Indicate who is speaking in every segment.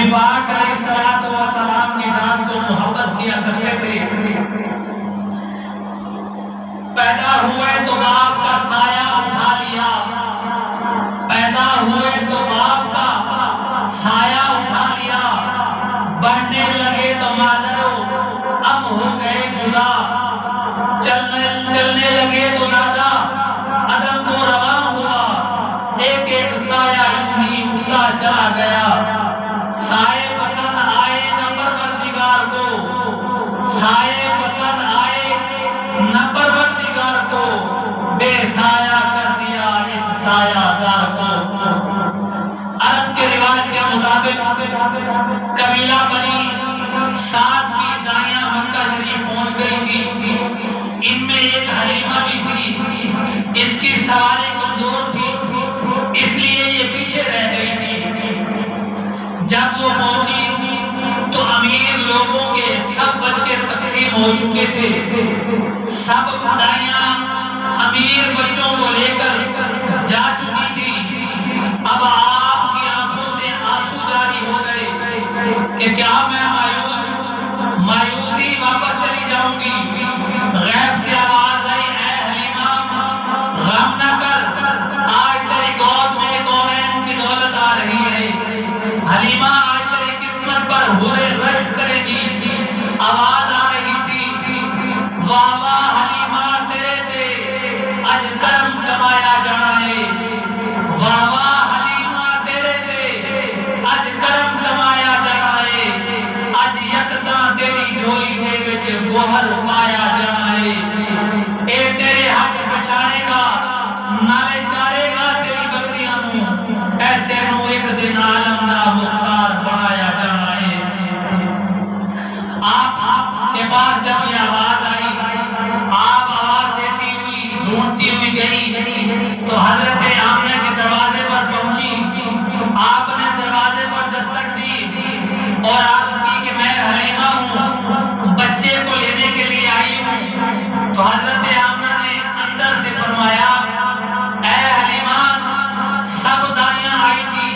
Speaker 1: نبی پاک علیہ الصلوۃ والسلام کی ذات کو محبت کیا کرتے تھے۔ پیدا ہوئے تو باپ کا سایہ اٹھا لیا، پیدا ہوئے تو باپ کا سایہ اٹھا لیا، بڑھنے لگے تو مادروں اب ہو گئے جدا، چلنے لگے تو دادا عدم کو رواں ہوا، ایک ایک سایہ یوں ہی اٹھتا چلا گیا۔ سائے پسند آئے نہ پروردگار کو، سائے پسند آئے نہ پروردگار کو، بے سایہ کر دیا اس سایہ دار کو۔ عرب کے رواج کے مطابق قبیلہ بنی سعد کی دائیاں مکہ شریف پہنچ گئی تھی، ان میں ایک حلیمہ بھی تھی، اس کی سواری کمزور تھی اس لیے یہ پیچھے رہ گئی تھی۔ جب وہ پہنچی تو امیر لوگوں کے سب بچے تقسیم ہو چکے تھے، سب دائیاں امیر بچوں کو لے کر جا چکی تھی۔ اب آپ کی آنکھوں سے آنسو جاری ہو گئے کہ کیا میں مایوسی واپس چلی جاؤں گی؟ غیب سے آواز آئی، اے حلیمہ غم نہ کر، آج تیری گود میں کونین کی دولت آ رہی ہے، حلیمہ آج تیری قسمت پر حوریں رشک کریں گی۔ آواز آ رہی تھی، واہ واہ حلیمہ تیرے تے اج کرم کمایا جانا ہے، واہ واہ حلیمہ تیرے تے اج کرم کمایا جانا ہے، اج یکتاں تیری جھولی دے وچ گوہر پایا جانا ہے۔ اے تیرے حق بچانے گا نالے چارے گا تیری بکریاں نوں، ایسے نوں ایک دن عالم دا مختار بنایا جانا ہے۔ آپ کے بعد جب یہ آواز آئی، آپ آواز دیتی ہوئی ڈھونڈتی ہوئی گئی تو حضرت آمنہ کے دروازے پر پہنچی۔ آپ نے دروازے پر دستک دی اور عرض کی کہ میں حلیمہ ہوں، بچے کو لینے کے لیے آئی ہوں۔ تو حضرت آمنہ نے اندر سے فرمایا، اے حلیمہ سب دائیاں آئی تھی،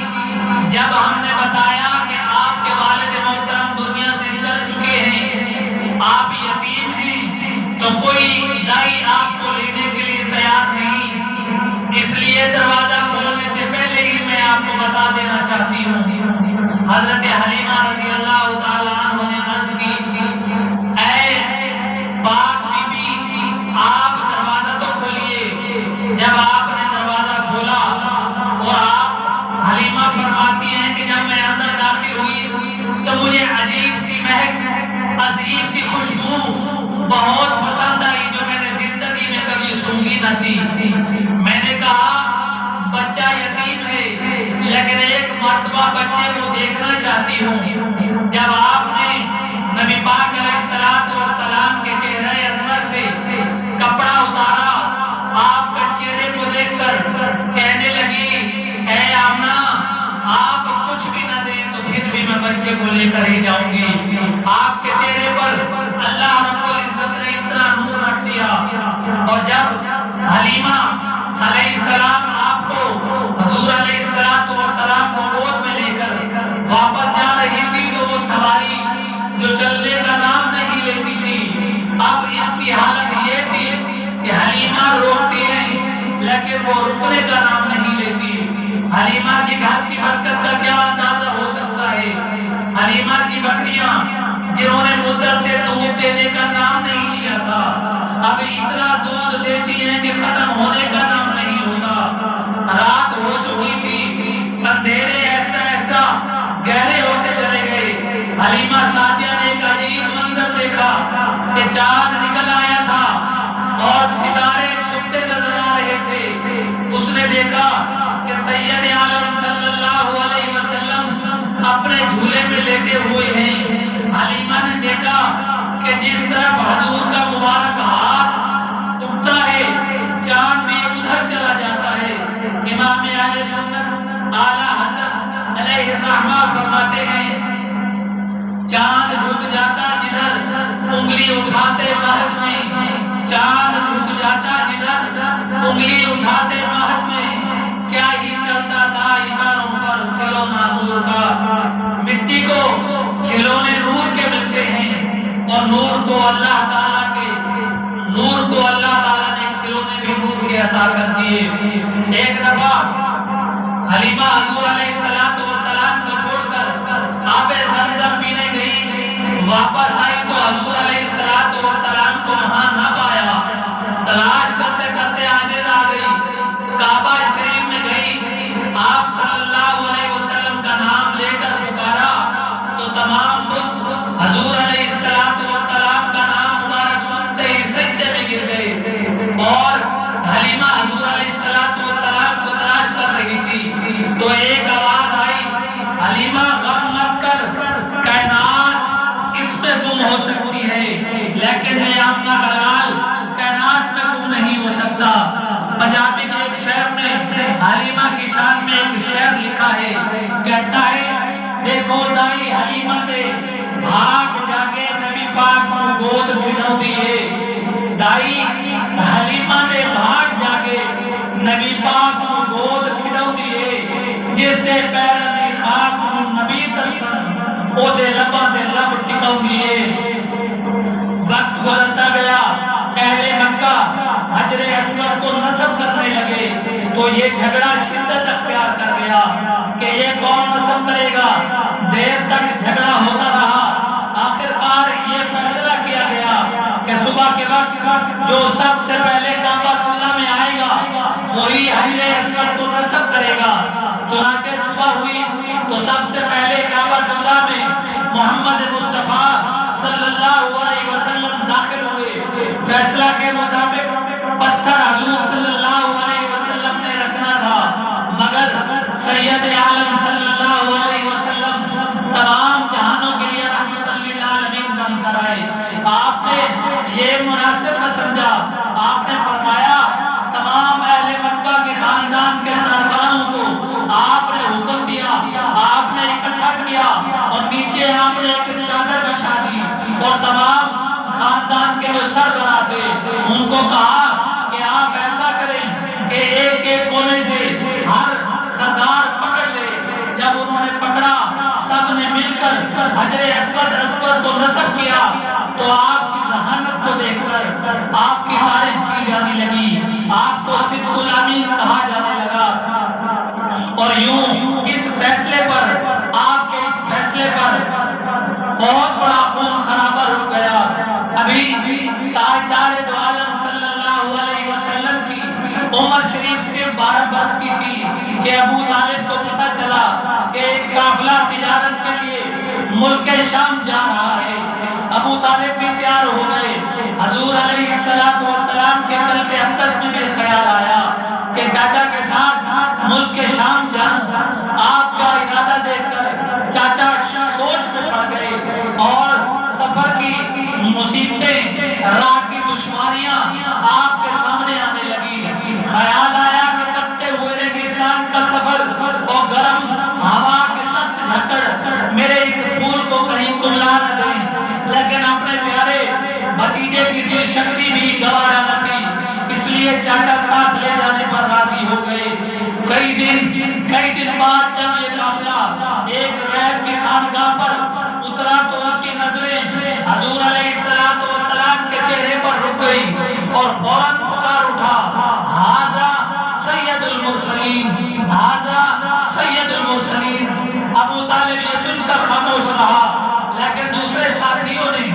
Speaker 1: جب ہم نے بتایا کہ آپ کے والد محترم دنیا سے چل چکے ہیں، آپ یتیم ہیں، تو کوئی دائی آپ کو لینے کے لیے تیار نہیں، اس لیے دروازہ کھولنے سے پہلے ہی میں آپ کو بتا دینا چاہتی ہوں۔ حضرت حلیمہ رضی اللہ تعالیٰ عنہ نے عرض کی، اے پاک بی بی آپ دروازہ تو کھولیے۔ جب آپ نے دروازہ کھولا اور آپ حلیمہ فرماتی ہیں کہ جب میں اندر داخل ہوئی تو مجھے عجیب سی مہک، عجیب سی خوشبو بہت پسند آئی جو میں نے زندگی میں کبھی سنگی نہ تھی۔ میں نے کہا بچہ یتیم ہے لیکن ایک مرتبہ بچے کو دیکھنا چاہتی ہوں۔ جب آپ نے نبی پاک علیہ الصلوۃ والسلام کے چہرے انور سے کپڑا اتارا، آپ کے چہرے کو دیکھ کر کہنے لگی، اے آمنہ آپ کچھ بھی نہ دیں تو پھر بھی میں بچے کو لے کر ہی جاؤں گی۔ آپ کے چہرے پر اللہ رب العزت نے اتنا نور رکھ دیا۔ اور جب حلیمہ علیہ السلام آپ کو حضور علیہ الصلوۃ والسلام کو گود میں لے کر واپس جا رہی تھی تو وہ سواری جو چلنے کا نام نہیں لیتی تھی، اب اس کی حالت یہ تھی کہ حلیمہ روکتی ہے لیکن وہ رکنے کا نام نہیں لیتی۔ حلیمہ کی گھر کی برکت کا کیا اندازہ ہو سکتا ہے؟ حلیمہ کی بکریاں جنہوں نے مدت سے دودھ دینے کا نام نہیں لیا تھا، اب اتنا دودھ دیتی ہیں کہ ختم ہونے کا نام نہیں ہوتا۔ رات ہو چکی تھی، اندھیرے ایسا ایسا گہرے ہوتے چلے گئے۔ حلیمہ سعدیہ نے ایک عجیب منظر دیکھا کہ چاند نکل آیا تھا اور ستارے چھپتے نظر آ رہے تھے۔ اس نے دیکھا کہ سید عالم صلی اللہ علیہ وسلم اپنے جھولے میں لیٹے ہوئے ہیں۔ حلیمہ نے دیکھا کہ جس طرف حضور کا مبارک ہاتھ اٹھتا ہے چاند بھی ادھر چلا جاتا ہے۔ امام اہل سنت اعلیٰ حضرت علیہ الرحمہ فرماتے ہیں، چاند جھک جاتا جدھر انگلی اٹھاتے مہد میں، چاند جھک جاتا جدھر انگلی اٹھاتے مہد میں، کیا ہی چلتا تھا اشاروں پر کھلونا نور کا۔ مٹی فرمائیے ایک دفعہ حلیمہ حضور علیہ السلام کو چھوڑ کر آب زمزم پینے گئی، واپس آئی تو حضور علیہ السلام کو وہاں نہ پایا، تلاش کرتے کرتے عاجز آ گئی، کعبہ شریف میں گئی، آپ صلی اللہ علیہ وسلم کا نام لے کر پکارا تو تمام بت حضور علیہ السلام کا نام مبارک سنتے ہی سجدے میں گر گئے، اور حلیمہ حضور علیہ السلام کو تلاش کر رہی تھی تو ایک آواز آئی، حلیمہ غم مت کر، کائنات اس میں گم ہو سکتی ہے لیکن یہ آمنہ کا لال کائنات میں گم نہیں ہو سکتا۔ پنجابی کے ایک شعر میں حلیمہ کی شان میں ایک شعر لکھا ہے، کہتا ہے دیکھو دائی حلیمہ دے بھاگ جاگے نبی پاک کو گود کھڑو دیئے، دائی حلیمہ دے بھاگ جاگے نبی پاک کو گود کھڑو دیئے، جس دے پیرن دی خاک کو نبی ترسن او دے لبا دے لب ٹکو دیئے۔ وقت گزرتا گیا، اہل مکہ حجر اسود کو نصب کرنے لگے تو یہ جھگڑا شدت اختیار کر گیا کہ یہ کون نصب کرے گا، دیر تک جھگڑا ہوتا رہا، آخر کار یہ فیصلہ کیا گیا کہ صبح کے وقت جو سب سے پہلے کعبہ اللہ میں آئے گا وہی حجر اسود کو نصب کرے گا۔ چنانچہ صبح ہوئی تو سب سے پہلے کعبہ اللہ میں محمد مصطفیٰ صلی اللہ علیہ وسلم داخل ہوئے، فیصلہ کے مطابق پتھر حضور صلی اللہ علیہ وسلم نے رکھنا تھا، مگر سید عالم صلی اللہ علیہ وسلم تمام جہانوں کے لیے رحمت للعالمین بن کر آئے۔ آپ نے یہ مناسب نہ سمجھا، آپ نے فرمایا تمام اہل مکہ کے خاندان کے سربراہوں کو آپ نے حکم دیا، آپ نے اکٹھا کیا اور نیچے آپ نے ایک چادر بچھا دی اور تمام خاندان کے جو سربراہ تھے ان کو کہا کہ آپ ایسا کریں کہ ایک ایک کونے سے ہر سردار پکڑ لے۔ جب انہوں نے پکڑا سب نے مل کر حجر اسود کو نصب کیا تو آپ کی ذہانت کو دیکھ کر آپ کی تعریف کی جانے لگی، آپ کو صدق الامین کہا جانے لگا، اور یوں اس فیصلے پر آپ کے اس فیصلے پر بہت بڑا خون خرابہ رک گیا۔ ابھی تاجدار دو عالم صلی اللہ علیہ وسلم کی عمر شریف صرف 12 برس کی تھی کہ ابو طالب کو پتہ چلا کہ ایک قافلہ تجارت کے لیے ملک شام جا رہا ہے۔ ابو طالب بھی تیار ہو گئے۔ حضور علیہ السلام کے قلب اقدس میں بھی خیال آیا کہ چاچا کے ساتھ ملک شام جان۔ آپ کا ارادہ دیکھ کر چاچا سوچ میں پڑ گئے اور سفر کی مصیبتیں، راہ کی دشواریاں آپ کے سامنے آنے لگی۔ خیال آیا کہ کٹتے ہوئے ریگستان کا سفر اور گرم ہوا کے سخت جھکڑ میرے اس پھول کو کہیں کملا نہ دیں، لیکن اپنے پیارے بھتیجے کی دل شکری بھی گوارا نہ تھی، اس لیے چاچا ساتھ لے جانے پر راضی ہو گئے۔ کئی دن بعد جب یہ قافلہ ایک غیب کی خانقاہ پر اترا تو اس کی نظریں حضور علیہ السلام کے چہرے پر رک گئی اور فوراً پکار اٹھا، ھذا سید المرسلین، ھذا سید المرسلین۔ ابو طالب یہ سن کر خاموش رہا، لیکن دوسرے ساتھیوں نے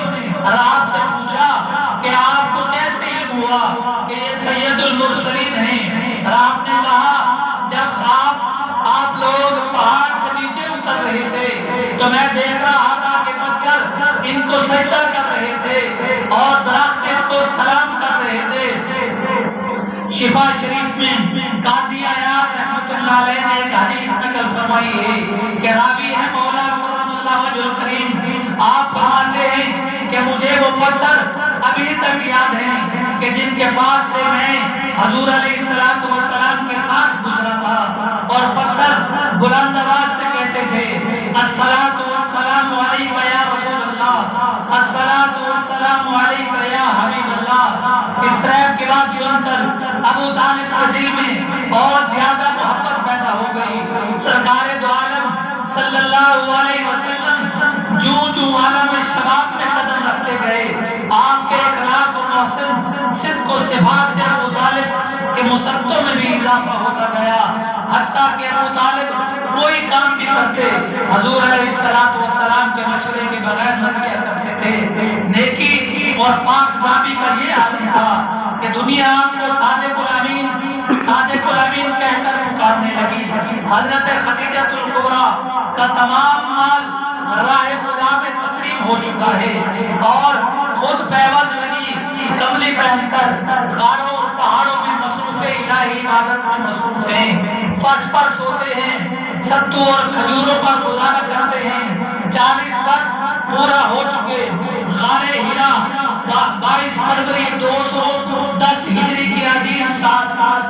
Speaker 1: آپ سے پوچھا کہ آپ کو کیسے علم ہوا کہ یہ سید المرسلین ہیں؟ آپ نے کہا جب آپ لوگ پہاڑ سے نیچے اتر رہے تھے تو میں دیکھ رہا تھا کہ پتھر ان کو سجدہ کر رہے تھے اور درخت ان کو سلام کر رہے تھے۔ شفا شریف میں قاضی عیاض رحمت اللہ علیہ نے ایک حدیث نقل فرمائی ہے کہ راوی ہے مولا کرم اللہ وجہ کریم، آپ فرماتے ہیں کہ مجھے وہ پتھر ابھی تک یاد ہیں کہ جن کے پاس سے میں حضور علیہ السلام کے ساتھ گزرا تھا، اور پتھر بلند آواز سے کہتے تھے الصلاۃ والسلام علیک یا رسول اللہ، الصلاۃ والسلام علیک یا حبیب اللہ۔ اس ریب کی بات سن کر ابو طالب کے دل میں اور زیادہ محبت پیدا ہو گئی۔ سرکار دو عالم صلی اللہ علیہ وسلم جو عالم شباب میں قدم رکھتے گئے، آپ کے اخلاق و محسن صدق و صفات سے ابو طالب کے مسدوں میں بھی اضافہ ہوتا گیا، حتیٰ کہ ابو طالب کوئی کام بھی کرتے حضور علیہ السلام کے مشورے کے بغیر نہ کیا کرتے تھے۔ نیکی اور پاک زابی کا یہ عالم تھا کہ دنیا آپ کو صادق الامین کہہ کر پکارنے لگی۔ حضرت خدیجہ الکبریٰ کا تمام مال راہ خدا میں تقسیم ہو چکا ہے اور خود پیوند لگی کملی پہن کر غاروں اور پہاڑوں میں مصروف الہی عبادت میں مصروف ہیں، فرش پر سوتے ہیں، ستو اور کھجوروں پر گزارا کرتے ہیں۔ 40 برس پورا ہو چکے۔ غار ہرا 22 فروری 210 ہجری کی عظیم سال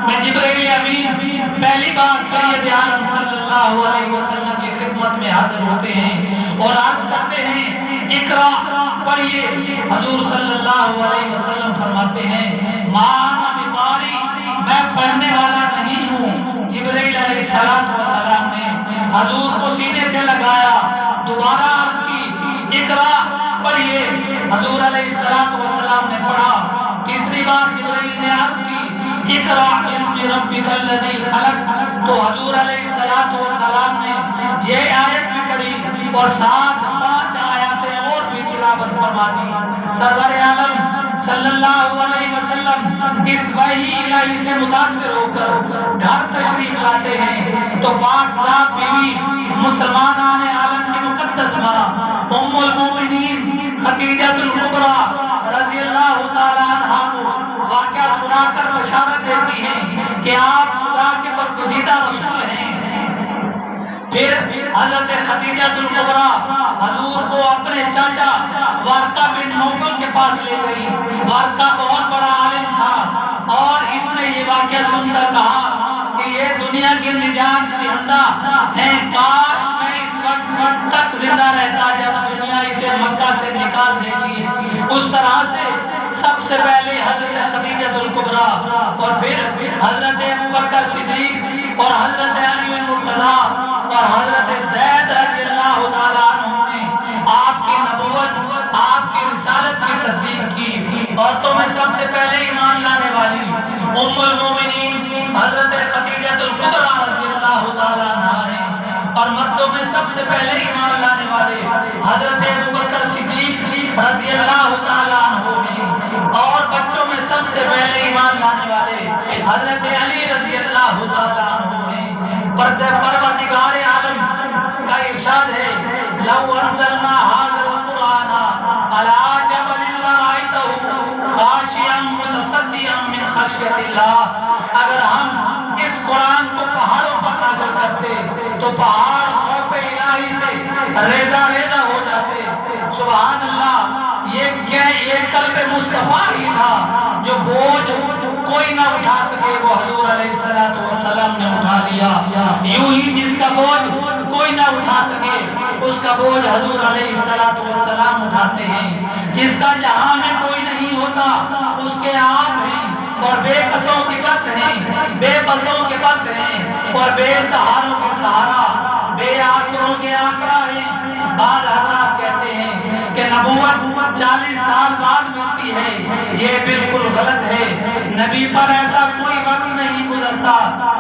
Speaker 1: میں جبرائیل امین پہلی بار سید عالم صلی اللہ علیہ وسلم کی خدمت میں حاضر ہوتے ہیں اور عرض کرتے ہیں اقرا پڑھیے۔ حضور صلی اللہ علیہ وسلم فرماتے ہیں ما انا بقاری، میں پڑھنے والا نہیں ہوں۔ جبرائیل علیہ السلام نے حضور کو سینے سے لگایا، دوبارہ عرض کی اقرا پڑھیے۔ حضور علیہ السلام نے پڑھا۔ تیسری بار جبرائیل نے عرض کی اقرا بسم ربک الذی خلق، تو حضور علیہ السلام نے یہ آیت بھی پڑھی اور ساتھ 5 آیاتیں اور بھی تلاوت فرما دی۔ سرور عالم صلی اللہ علیہ وسلم اس وحی الہی سے متاثر ہو کر گھر تشریف لاتے ہیں تو پاک ذات بیوی مسلمان عالم کی مقدس ماں ام المومنین خدیجہ الکبریٰ رضی اللہ تعالیٰ عنہا کو واقعہ سنا کر بشارت دیتی ہیں کہ آپ خدا کے برگزیدہ رسول ہیں۔ پھر حضرت خدیجہ الکبریٰ حضور کو اپنے چاچا ورقہ بن نوفل کے پاس لے گئی۔ ورقہ بہت بڑا عالم تھا اور اس نے یہ واقعہ سن کر کہا کہ یہ دنیا کی نجات دہندہ ہیں، کاش میں اس وقت تک زندہ رہتا جب دنیا اسے مکہ سے نکال دیتی۔ اس طرح سے سب سے پہلے حضرت خدیجہ الکبریٰ اور پھر حضرت ابوبکر صدیق اور حضرت علی المرتضیٰ اور حضرت زید رضی اللہ تعالیٰ عنہ نے آپ کی نبوت، آپ کی رسالت کی تصدیق کی۔ عورتوں میں سب سے پہلے ایمان لانے والی ام المومنین حضرت خدیجہ الکبریٰ رضی اللہ تعالیٰ عنہا ہیں اور مردوں میں سب سے پہلے ایمان لانے والے حضرت ابوبکر صدیق رضی اللہ تعالیٰ عنہ ہیں اور بچوں میں سب سے پہلے ایمان لانے والے حضرت علی رضی اللہ تعالیٰ عنہ ہیں۔ پروردگار عالم کا ارشاد ہے لو انزلنا هذا القرآن على جبل لرأيته خاشعا متصدعا من خشیۃ اللہ، اگر ہم اس قرآن کو پہاڑوں پر نازل کرتے تو پہاڑ خوف الہی سے ریزہ ریزہ ہو جاتے۔ سبحان اللہ، یہ قلب مصطفیٰ ہی تھا جو بوجھ کوئی نہ اٹھا سکے وہ حضور علیہ السلام نے اٹھا لیا۔ یوں ہی جس کا بوجھ کوئی نہ اٹھا سکے اس کا بوجھ حضور علیہ السلام اٹھاتے ہیں۔ جس کا جہاں میں کوئی نہیں ہوتا اس کے آپ ہیں اور بے کسوں کے کس ہیں، بے بسوں کے بس ہیں اور بے سہاروں کے سہارا، بے آسروں کے آسرا ہیں۔ بعض حضرات کہتے ہیں کہ نبوت 40 سال بعد ملتی ہے، یہ بالکل غلط ہے۔ نبی پر ایسا کوئی وقت نہیں گزرتا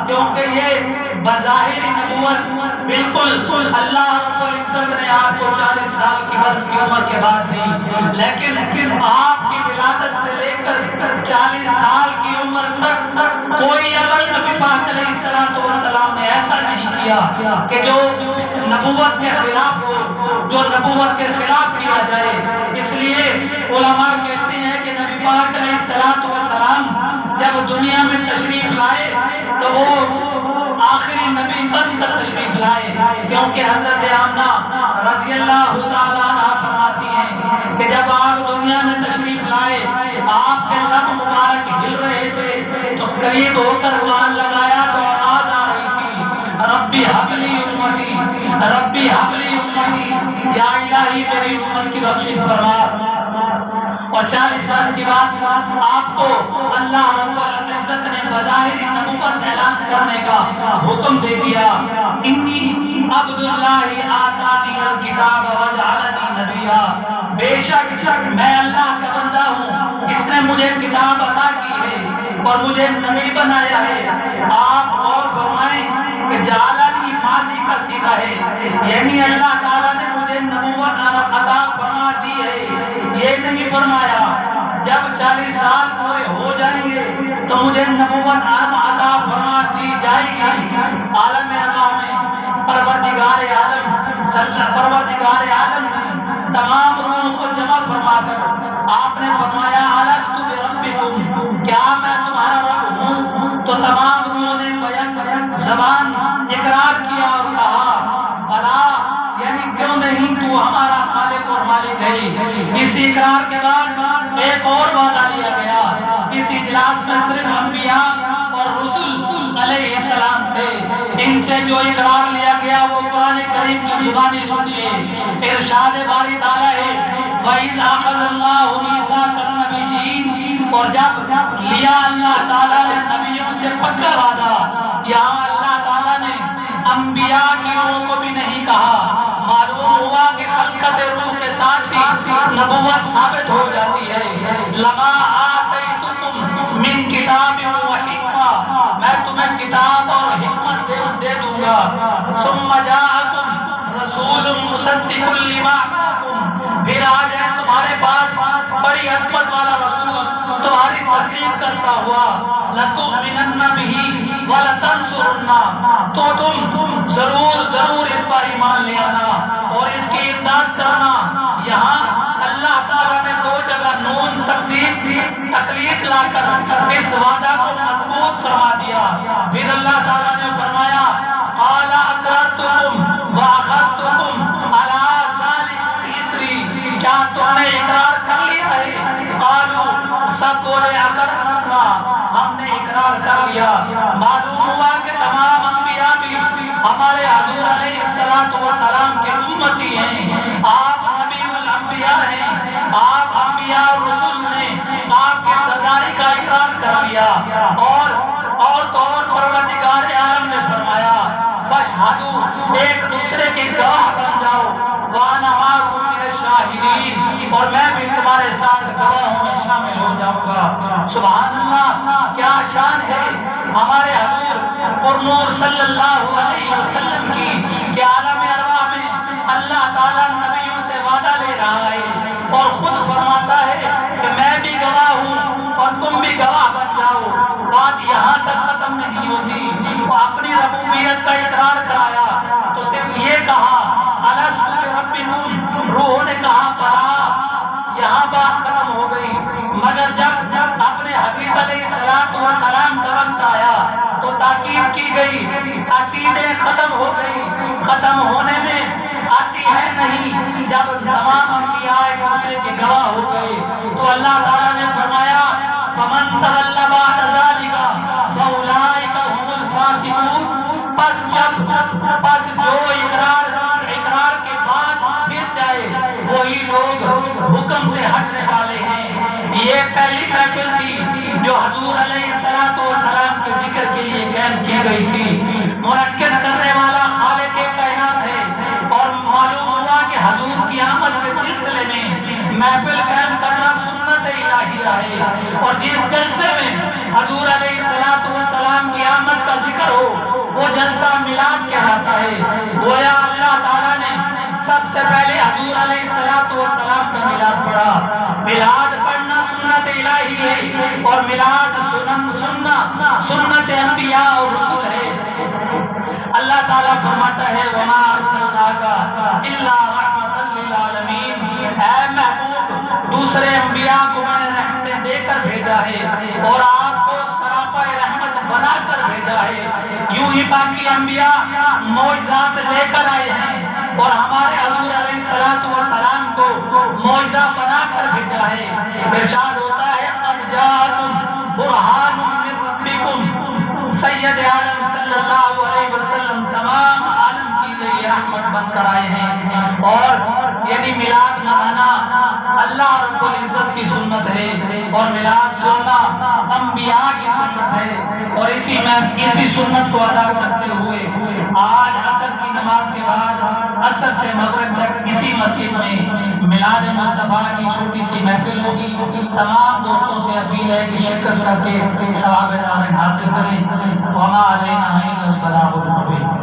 Speaker 1: کیونکہ یہ بظاہر نبوت بالکل اللہ رب العزت نے آپ کو 40 سال کی برس کی عمر کے بعد دی، لیکن آپ کی ولادت سے لے کر 40 سال کی عمر تک کوئی عمل نبی پاک علیہ السلام نے ایسا نہیں کیا کہ جو نبوت کے خلاف ہو، جو نبوت کے خلاف کیا جائے۔ اس لیے علماء کہتے ہیں کہ نبی پاک علیہ السلام جب دنیا میں تشریف لائے تو وہ آخری نبی بن کر تشریف لائے، کیونکہ حضرت آمنہ رضی اللہ تعالیٰ عنہا فرماتی ہیں کہ جب آپ دنیا میں تشریف لائے آپ کے لب مبارک ہل رہے تھے تو قریب ہو کر وان لگایا تو آواز آ رہی تھی ربی حبلی امتی، ربی حبلی امتی، یا الہی میری امت کی بخشش فرما۔ اور 40 برس کے بعد آپ کو اللہ رب العزت نے بظاہر نبوت اعلان کرنے کا حکم دے دیا۔ انی عبداللہ آتانی الکتاب وجعلنی نبیا، بے شک میں اللہ کا بندہ ہوں، اس نے مجھے کتاب عطا کی ہے اور مجھے نبی بنایا ہے۔ آپ غور فرمائیں کہ جعلنی ماضی کا صیغہ ہے، یعنی اللہ تعالیٰ نے مجھے نبوت عطا فرما دی ہے۔ یہ نہیں فرمایا جب 40 سال پورے ہو جائیں گے تو مجھے نبوت عطا فرما دی جائے گی۔ عالم ارواح میں پروردگار عالم نے تمام روحوں کو جمع فرما کر آپ نے فرمایا الستُ بربکم، کیا میں تمہارا رب ہوں؟ تو تمام روحوں نے بیان زبان اقرار کیا اور کہا بلا، یعنی کیوں نہیں، تو ہمارا خالق اور مالک ہے۔ اسی اقرار کے بعد ایک اور وعدہ لیا گیا۔ اس اجلاس میں صرف انبیاء اور رسول علیہ السلام تھے۔ ان سے جو اقرار لیا گیا وہ قرآن کریم کی زبانی سنیے۔ ارشاد باری تعالیٰ ہے وَإِذْ أَخَذَ اللَّهُ مِيثَاقَ النَّبِيِّينَ، اور جب لیا اللہ تعالیٰ نے نبیوں سے پکا وعدہ، یہاں اللہ تعالیٰ نے انبیاء کی روح کو بھی نہیں کہا۔ معلوم ہوا کہ خلقت روح کے ساتھ ہی نبوت ثابت ہو جاتی ہے۔ لما آتیتکم من کتاب و حکمہ، میں تمہیں کتاب اور حکمت دے دوں گا۔ ثم جاءکم رسول مصدق لما معکم، پھر آ جائے تمہارے پاس بڑی عظمت والا رسول تمہاری تصدیق کرتا ہوا۔ لتؤمنن بہ ولتنصرنہ، تو تم ضرور اس پر ایمان لے آنا اور اس کی امداد کرنا۔ یہاں اللہ تعالیٰ نے دو جگہ نون تقلید لا کر اس وعدہ کو مضبوط فرما دیا۔ پھر اللہ تعالیٰ نے فرمایا قال اقررتکم واخذتکم علی ذلک اسری، کیا تم نے اقرار کر لیا ہے؟ قالوا، سب بولے اقررنا، ہم نے اقرار کر لیا۔ معلوم ہوا کہ تمام انبیاء بھی ہمارے حضور علیہ السلام کے امتی ہیں۔ آپ نبی الانبیاء ہیں، آپ انبیاء اور رسول نے آپ کی سرداری کا اقرار کر لیا۔ اور تو اور پروردگار عالم نے فرمایا فاشہدوا، ایک دوسرے کے گواہ بن جاؤ، وانا معکم من الشاہدین، اور میں بھی تمہارے ساتھ گواہوں میں شامل ہو جاؤں گا۔ سبحان اللہ، کیا شان ہے ہمارے حضور پر نور صلی اللہ علیہ وسلم کی کہ عالم ارواح میں اللہ تعالیٰ نبیوں سے وعدہ لے رہا ہے اور خود فرماتا ہے کہ میں بھی گواہ ہوں اور تم بھی گواہ بن جاؤ۔ بات یہاں تک ختم نہیں ہوتی، وہ اپنی ربوبیت کا اقرار کرایا تو صرف یہ کہا الستُ بربکم، روح نے کہا بلا، یہاں بات ختم ہو گئی۔ مگر جب اپنے حبیب علیہ السلام کا وقت آیا تو تاکید کی گئی، تاکیدیں ختم ہو گئی۔ ختم ہونے میں آتی ہے نہیں، جب تمام انبیاء ایک دوسرے کے گواہ ہو گئے تو اللہ تعالیٰ نے فرمایا فَمَن تَوَلَّ بَعْدَ ذَلِكَ فَأُولَٰئِكَ هُمُ الْفَاسِقُونَ، پس جو اقرار کے بعد پھر جائے وہی لوگ حکم سے ہٹنے والے ہیں۔ یہ پہلی محفل تھی جو حضور علیہ السلام کے ذکر کے لیے قائم کی گئی تھی۔ منعقد کرنے والا خالق کائنات ہے، اور معلوم ہوا کہ حضور کی آمد کے سلسلے میں محفل قائم کرنا سنت الہیہ ہے، اور جس جلسے میں حضور علیہ السلام کی آمد کا ذکر ہو وہ جلسہ میلاد کہلاتا ہے۔ گویا اللہ تعالیٰ نے سب سے پہلے حضور علیہ السلام کا میلاد پڑھا۔ میلاد پڑھنا سنت الہی ہے، اور میلاد سنت انبیاء اور رسول ہے۔ اللہ تعالیٰ فرماتا ہے وَمَا أَرْسَلْنَاكَ إِلَّا رَحْمَةً لِّلْعَالَمِينَ، اے محبوب دوسرے انبیاء کو میں نے رحمتیں دے کر بھیجا ہے اور آپ کو سراپا رحمت بنا کر بھیجا ہے۔ یوں ہی باقی انبیاء معجزات لے کر آئے ہیں اور ہمارے حضور علیہ السلام کو معجزہ بنا کر بھیجا ہے۔ ارشاد ہوتا ہے قد جاءکم برہان من ربکم، سید عالم صلی اللہ علیہ وسلم تمام عالم کی لیے رحمت بن کر آئے ہیں۔ اور یعنی میلاد منانا اللہ رب العزت کی سنت ہے، اور میلاد سننا انبیاء کی سنت ہے، اور اسی سنت کو ادا کرتے ہوئے آج عصر کی نماز کے بعد عصر سے مغرب تک اسی مسجد میں میلاد مصطفیٰ کی چھوٹی سی محفل ہوگی۔ تمام دوستوں سے اپیل ہے کہ شرکت شرکت کر کے ثواب دارین حاصل کریں۔ وما علینا الا البلاغ المبین۔